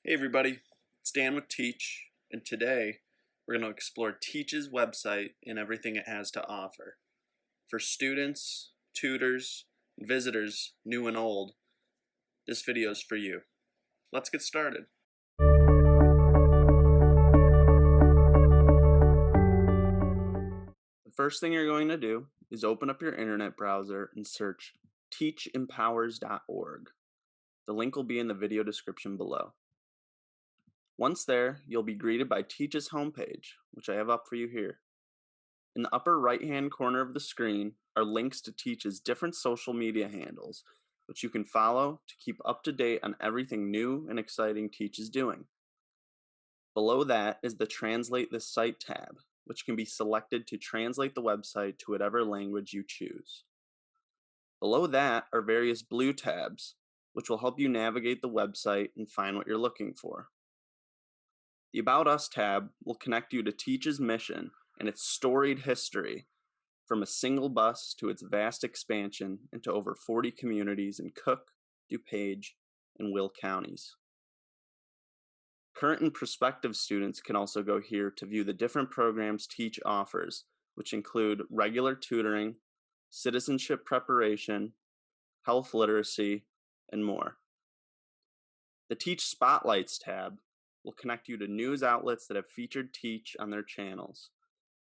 Hey everybody, it's Dan with Teach, and today we're going to explore Teach's website and everything it has to offer. For students, tutors, and visitors, new and old, this video is for you. Let's get started. The first thing you're going to do is open up your internet browser and search teachempowers.org. The link will be in the video description below. Once there, you'll be greeted by Teach's homepage, which I have up for you here. In the upper right-hand corner of the screen are links to Teach's different social media handles, which you can follow to keep up to date on everything new and exciting Teach is doing. Below that is the Translate this Site tab, which can be selected to translate the website to whatever language you choose. Below that are various blue tabs, which will help you navigate the website and find what you're looking for. The About Us tab will connect you to Teach's mission and its storied history, from a single bus to its vast expansion into over 40 communities in Cook, DuPage, and Will counties. Current and prospective students can also go here to view the different programs Teach offers, which include regular tutoring, citizenship preparation, health literacy, and more. The Teach Spotlights tab will connect you to news outlets that have featured Teach on their channels.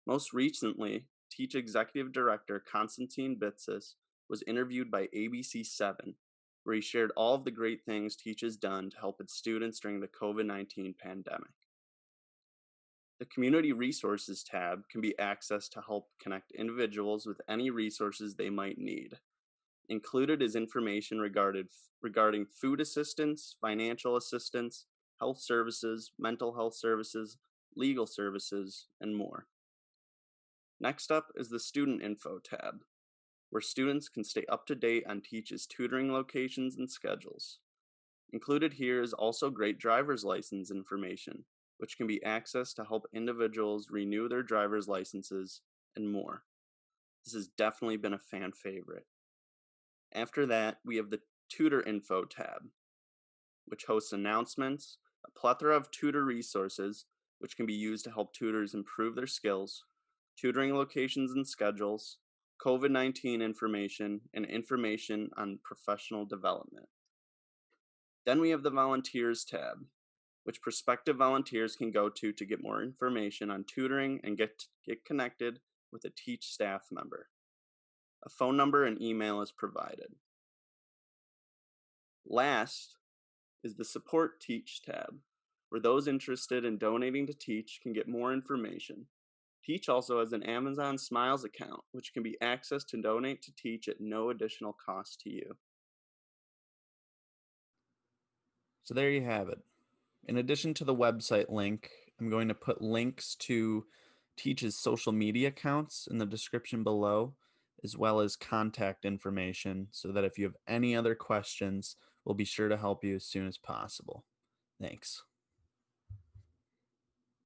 Most recently, Teach Executive Director Konstantin Bitsis was interviewed by ABC 7, where he shared all of the great things Teach has done to help its students during the COVID-19 pandemic. The Community Resources tab can be accessed to help connect individuals with any resources they might need. Included is information regarding food assistance, financial assistance, health services, mental health services, legal services, and more. Next up is the Student Info tab, where students can stay up to date on Teach's tutoring locations and schedules. Included here is also great driver's license information, which can be accessed to help individuals renew their driver's licenses and more. This has definitely been a fan favorite. After that, we have the Tutor Info tab, which hosts announcements, a plethora of tutor resources, which can be used to help tutors improve their skills, tutoring locations and schedules, COVID-19 information, and information on professional development. Then we have the Volunteers tab, which prospective volunteers can go to get more information on tutoring and get connected with a Teach staff member. A phone number and email is provided. Last is the Support Teach tab, where those interested in donating to Teach can get more information. Teach also has an Amazon Smiles account, which can be accessed to donate to Teach at no additional cost to you. So there you have it. In addition to the website link, I'm going to put links to Teach's social media accounts in the description below, as well as contact information, so that if you have any other questions, we'll be sure to help you as soon as possible. Thanks.